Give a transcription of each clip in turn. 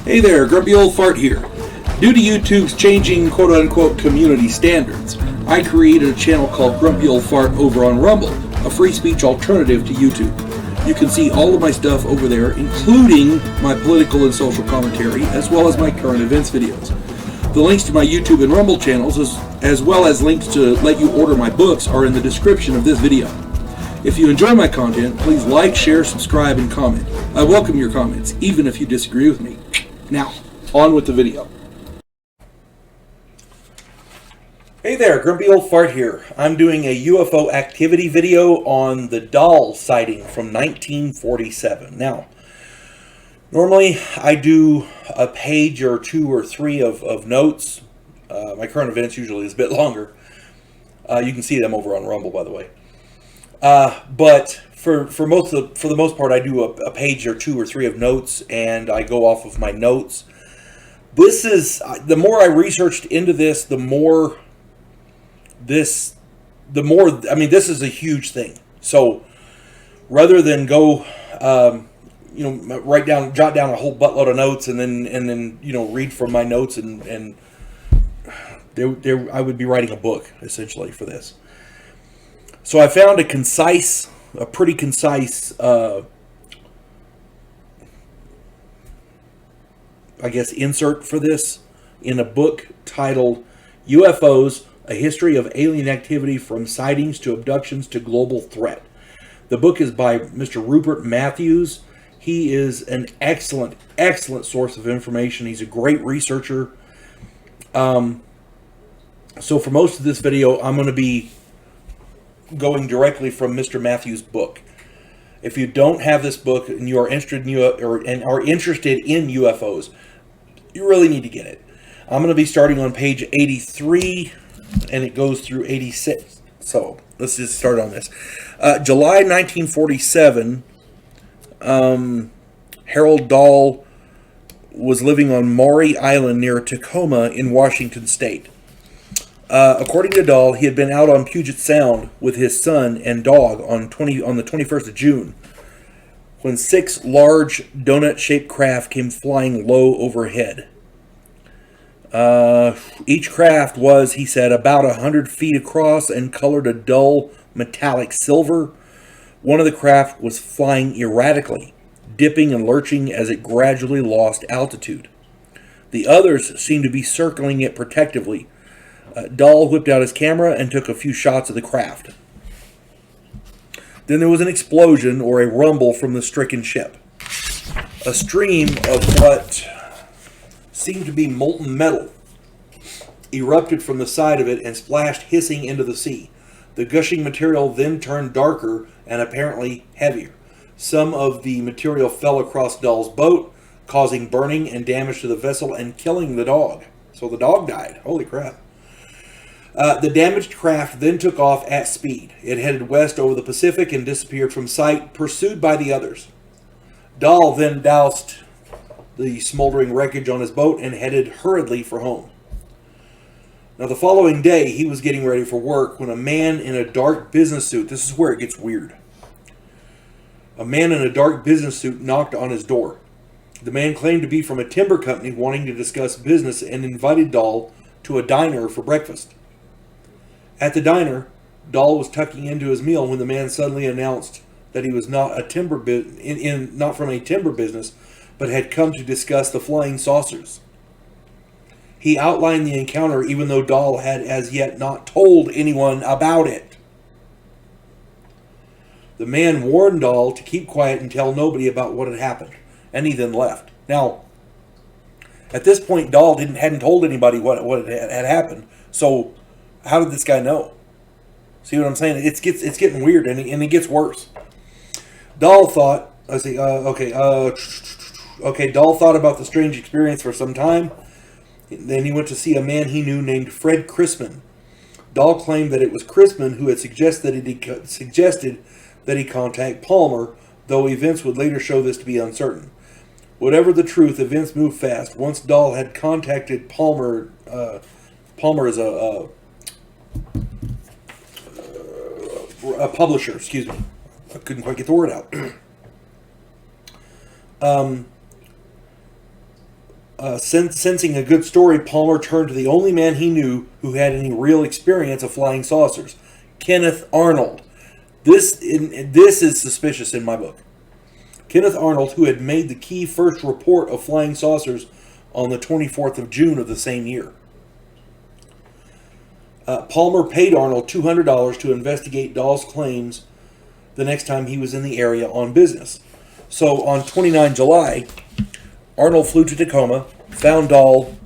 Hey there, Grumpy Old Fart here. Due to YouTube's changing quote-unquote community standards, I created a channel called Grumpy Old Fart over on Rumble, a free speech alternative to YouTube. You can see all of my stuff over there, including my political and social commentary, as well as my current events videos. The links to my YouTube and Rumble channels, as well as links to let you order my books, are in the description of this video. If you enjoy my content, please like, share, subscribe, and comment. I welcome your comments, even if you disagree with me. Now, on with the video. Hey there, Grumpy Old Fart here. I'm doing a UFO activity video on the Dahl sighting from 1947. Now, normally I do a page or two or three of notes. My current events usually is a bit longer. You can see them over on Rumble, by the way. But for the most part, I do a page or two or three of notes, and I go off of my notes. This is the more I researched into this, the more. This is a huge thing. So rather than go, jot down a whole buttload of notes and then read from my notes and I would be writing a book essentially for this. So I found a pretty concise, insert for this in a book titled UFOs, A History of Alien Activity from Sightings to Abductions to Global Threat. The book is by Mr. Rupert Matthews. He is an excellent source of information. He's a great researcher. So for most of this video, I'm going to be going directly from Mr. Matthews' book. If you don't have this book and you are interested in UFOs, you really need to get it. I'm going to be starting on page 83, and it goes through 86. So let's just start on this. July 1947, Harold Dahl was living on Maury Island near Tacoma in Washington State. According to Dahl, he had been out on Puget Sound with his son and dog on the 21st of June, when 6 large donut-shaped craft came flying low overhead. Each craft was, he said, about 100 feet across and colored a dull metallic silver. One of the craft was flying erratically, dipping and lurching as it gradually lost altitude. The others seemed to be circling it protectively. Dahl whipped out his camera and took a few shots of the craft. Then there was an explosion or a rumble from the stricken ship. A stream of what seemed to be molten metal erupted from the side of it and splashed hissing into the sea. The gushing material then turned darker and apparently heavier. Some of the material fell across Dahl's boat, causing burning and damage to the vessel and killing the dog. So the dog died. Holy crap. The damaged craft then took off at speed. It headed west over the Pacific and disappeared from sight, pursued by the others. Dahl then doused the smoldering wreckage on his boat and headed hurriedly for home. Now, the following day, he was getting ready for work when a man in a dark business suit, this is where it gets weird. A man in a dark business suit knocked on his door. The man claimed to be from a timber company wanting to discuss business and invited Dahl to a diner for breakfast. At the diner, Dahl was tucking into his meal when the man suddenly announced that he was not not from a timber business, but had come to discuss the flying saucers. He outlined the encounter even though Dahl had as yet not told anyone about it. The man warned Dahl to keep quiet and tell nobody about what had happened, and he then left. Now, at this point, Dahl hadn't told anybody what had happened, so how did this guy know? See what I'm saying? It's getting weird, and it gets worse. Dahl thought, Dahl thought about the strange experience for some time. Then he went to see a man he knew named Fred Chrisman. Dahl claimed that it was Chrisman who had suggested that he contact Palmer, though events would later show this to be uncertain. Whatever the truth, events moved fast. Once Dahl had contacted Palmer, Palmer is a publisher, excuse me. I couldn't quite get the word out. Sensing a good story, Palmer turned to the only man he knew who had any real experience of flying saucers, Kenneth Arnold. This is suspicious in my book. Kenneth Arnold, who had made the key first report of flying saucers on the 24th of June of the same year. Palmer paid Arnold $200 to investigate Dahl's claims the next time he was in the area on business. So on 29 July, Arnold flew to Tacoma, found Dahl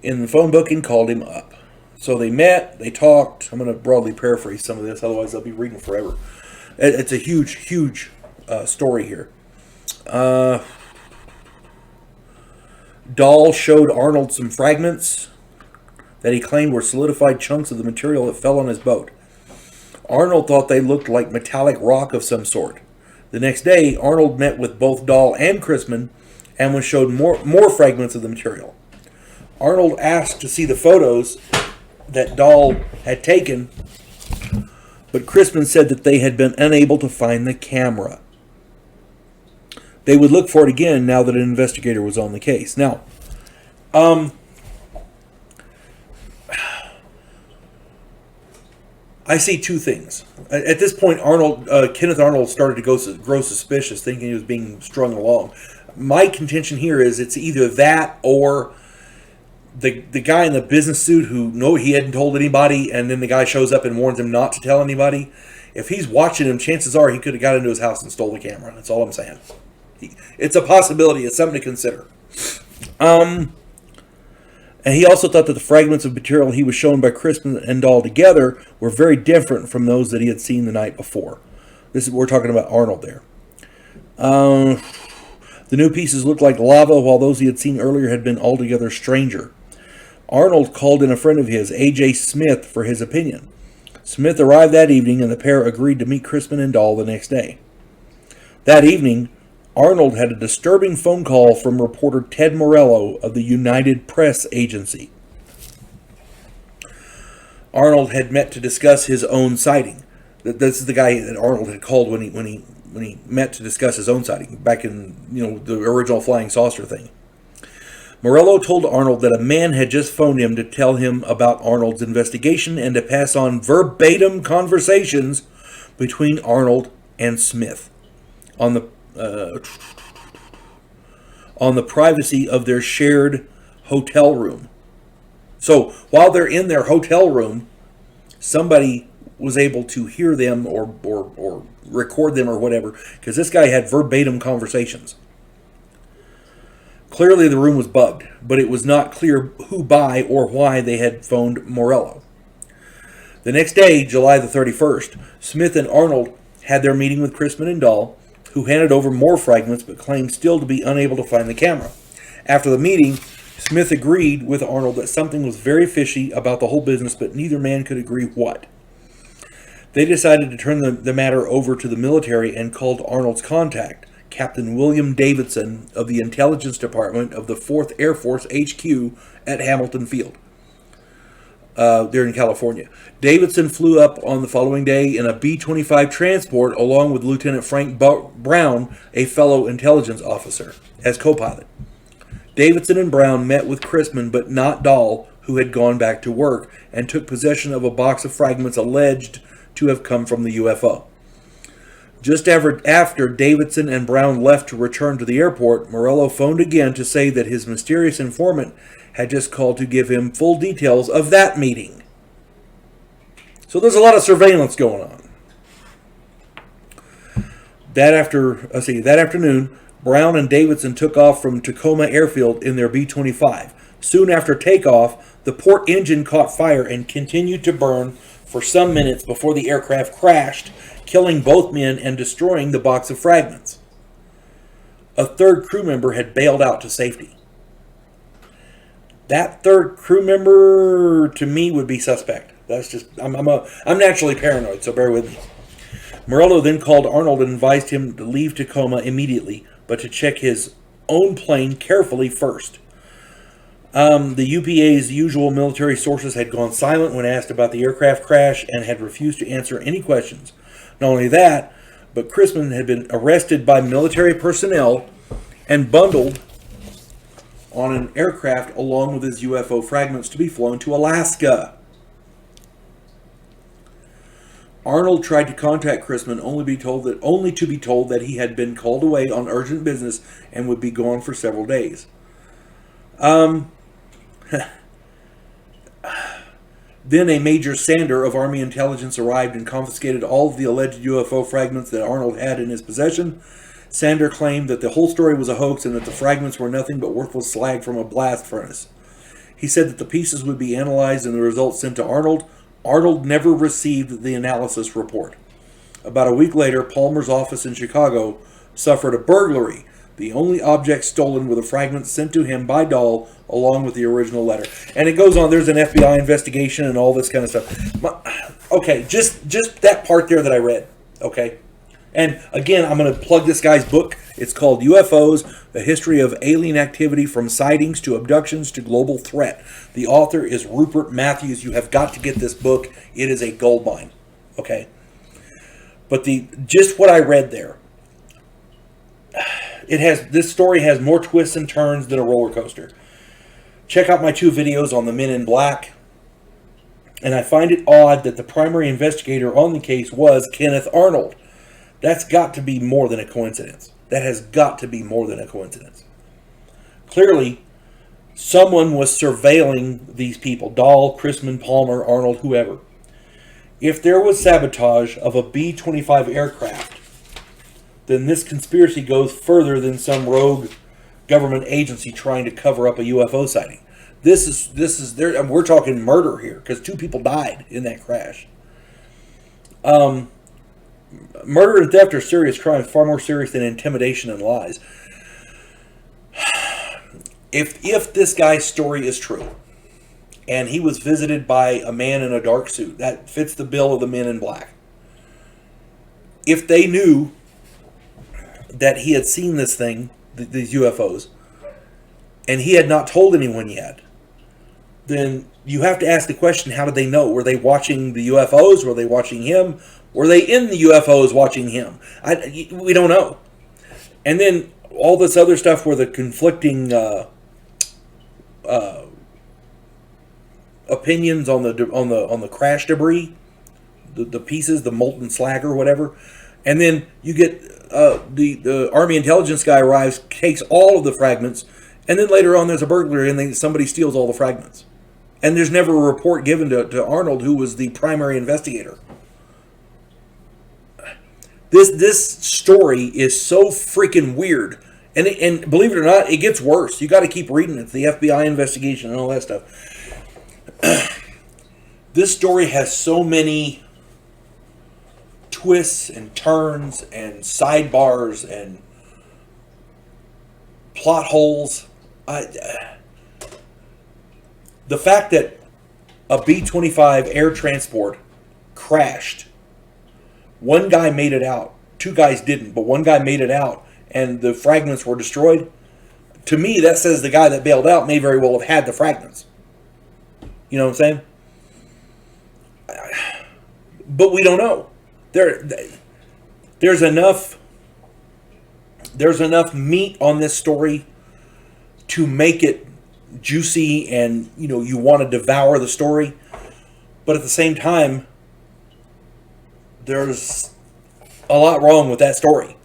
in the phone book, and called him up. So they met, they talked. I'm going to broadly paraphrase some of this, otherwise I'll be reading forever. It's a huge story here. Dahl showed Arnold some fragments that he claimed were solidified chunks of the material that fell on his boat. Arnold thought they looked like metallic rock of some sort. The next day, Arnold met with both Dahl and Chrisman and was showed more fragments of the material. Arnold asked to see the photos that Dahl had taken, but Chrisman said that they had been unable to find the camera. They would look for it again now that an investigator was on the case. Now, I see two things. At this point, Kenneth Arnold started to grow suspicious, thinking he was being strung along. My contention here is it's either that or the guy in the business suit who he hadn't told anybody, and then the guy shows up and warns him not to tell anybody. If he's watching him, chances are he could have got into his house and stole the camera. That's all I'm saying. It's a possibility. It's something to consider. And he also thought that the fragments of material he was shown by Chrisman and Dahl together were very different from those that he had seen the night before. We're talking about Arnold there. The new pieces looked like lava, while those he had seen earlier had been altogether stranger. Arnold called in a friend of his, A.J. Smith, for his opinion. Smith arrived that evening, and the pair agreed to meet Chrisman and Dahl the next day. That evening, Arnold had a disturbing phone call from reporter Ted Morello of the United Press Agency. Arnold had met to discuss his own sighting. This is the guy that Arnold had called when he met to discuss his own sighting back in the original flying saucer thing. Morello told Arnold that a man had just phoned him to tell him about Arnold's investigation and to pass on verbatim conversations between Arnold and Smith on the privacy of their shared hotel room. So while they're in their hotel room, somebody was able to hear them or record them or whatever, because this guy had verbatim conversations. Clearly the room was bugged, but it was not clear who by or why they had phoned Morello. The next day, July the 31st, Smith and Arnold had their meeting with Chrisman and Dahl, who handed over more fragments but claimed still to be unable to find the camera. After the meeting, Smith agreed with Arnold that something was very fishy about the whole business, but neither man could agree what. They decided to turn the matter over to the military and called Arnold's contact, Captain William Davidson of the Intelligence Department of the 4th Air Force HQ at Hamilton Field. There in California. Davidson flew up on the following day in a B-25 transport along with Lieutenant Frank Brown, a fellow intelligence officer, as co-pilot. Davidson and Brown met with Chrisman, but not Dahl, who had gone back to work, and took possession of a box of fragments alleged to have come from the UFO. Just after Davidson and Brown left to return to the airport, Morello phoned again to say that his mysterious informant had just called to give him full details of that meeting. So there's a lot of surveillance going on. That afternoon, Brown and Davidson took off from Tacoma Airfield in their B-25. Soon after takeoff, the port engine caught fire and continued to burn for some minutes before the aircraft crashed, killing both men and destroying the box of fragments. A third crew member had bailed out to safety. That third crew member, to me, would be suspect. That's just, I'm naturally paranoid, so bear with me. Morello then called Arnold and advised him to leave Tacoma immediately, but to check his own plane carefully first. The UPA's usual military sources had gone silent when asked about the aircraft crash and had refused to answer any questions. Not only that, but Chrisman had been arrested by military personnel and bundled on an aircraft along with his UFO fragments to be flown to Alaska. Arnold tried to contact Chrisman only to be told that he had been called away on urgent business and would be gone for several days. Then a Major Sander of Army Intelligence arrived and confiscated all of the alleged UFO fragments that Arnold had in his possession. Sander claimed that the whole story was a hoax and that the fragments were nothing but worthless slag from a blast furnace. He said that the pieces would be analyzed and the results sent to Arnold. Arnold never received the analysis report. About a week later, Palmer's office in Chicago suffered a burglary. The only objects stolen were the fragments sent to him by Dahl, along with the original letter. And it goes on. There's an FBI investigation and all this kind of stuff. Okay, just that part there that I read. Okay, and again, I'm going to plug this guy's book. It's called UFOs: The History of Alien Activity from Sightings to Abductions to Global Threat. The author is Rupert Matthews. You have got to get this book. It is a goldmine. Okay, but just what I read there. This story has more twists and turns than a roller coaster. Check out my 2 videos on the Men in Black. And I find it odd that the primary investigator on the case was Kenneth Arnold. That's got to be more than a coincidence. That has got to be more than a coincidence. Clearly, someone was surveilling these people. Dahl, Chrisman, Palmer, Arnold, whoever. If there was sabotage of a B-25 aircraft, then this conspiracy goes further than some rogue government agency trying to cover up a UFO sighting. This is there. We're talking murder here because 2 people died in that crash. Murder and theft are serious crimes, far more serious than intimidation and lies. If this guy's story is true, and he was visited by a man in a dark suit, that fits the bill of the Men in Black. If they knew that he had seen this thing, these UFOs, and he had not told anyone yet, then you have to ask the question, how did they know? Were they watching the UFOs? Were they watching him? Were they in the UFOs watching him? We don't know. And then all this other stuff where the conflicting opinions on the crash debris, the pieces, the molten slag or whatever, and then you get the Army intelligence guy arrives, takes all of the fragments, and then later on there's a burglary and somebody steals all the fragments. And there's never a report given to Arnold, who was the primary investigator. This story is so freaking weird. And believe it or not, it gets worse. You got to keep reading it. The FBI investigation and all that stuff. This story has so many twists and turns and sidebars and plot holes. The fact that a B-25 air transport crashed, one guy made it out, 2 guys didn't, but one guy made it out, and the fragments were destroyed. To me, that says the guy that bailed out may very well have had the fragments. You know what I'm saying? But we don't know. There's enough meat on this story to make it juicy, and you want to devour the story. But at the same time, there's a lot wrong with that story.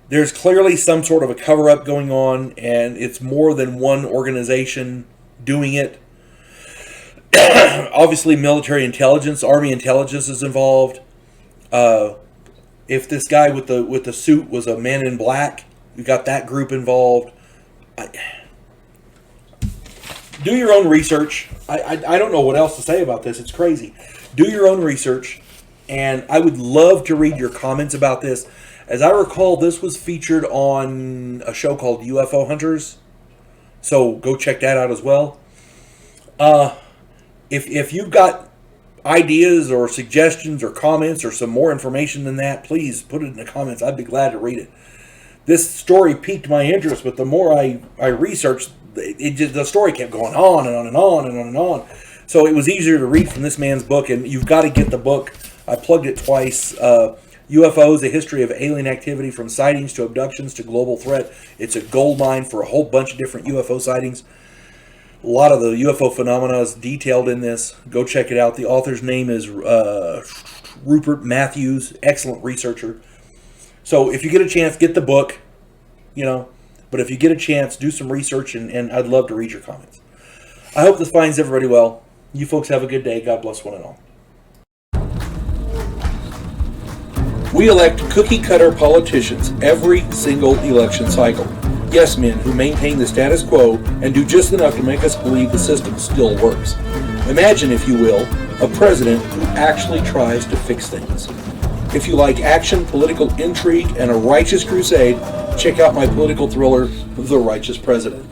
There's clearly some sort of a cover-up going on, and it's more than one organization doing it. Obviously, military intelligence, Army intelligence is involved. If this guy with the suit was a Man in Black, you got that group involved. Do your own research. I don't know what else to say about this. It's crazy. Do your own research, and I would love to read your comments about this. As I recall, this was featured on a show called UFO Hunters, so go check that out as well. If you've got ideas or suggestions or comments or some more information than that, please put it in the comments. I'd be glad to read it. This story piqued my interest, but the more I researched, the story kept going on and on and on and on and on. So it was easier to read from this man's book, and you've got to get the book. I plugged it twice. UFOs, a history of alien activity from sightings to abductions to global threat. It's a gold mine for a whole bunch of different UFO sightings. A lot of the UFO phenomena is detailed in this. Go check it out. The author's name is Rupert Matthews, excellent researcher. So if you get a chance, get the book, but if you get a chance, do some research, and I'd love to read your comments. I hope this finds everybody well. You folks have a good day. God bless one and all. We elect cookie-cutter politicians every single election cycle. Yes men who maintain the status quo and do just enough to make us believe the system still works. Imagine, if you will, a president who actually tries to fix things. If you like action, political intrigue, and a righteous crusade, check out my political thriller, The Righteous President.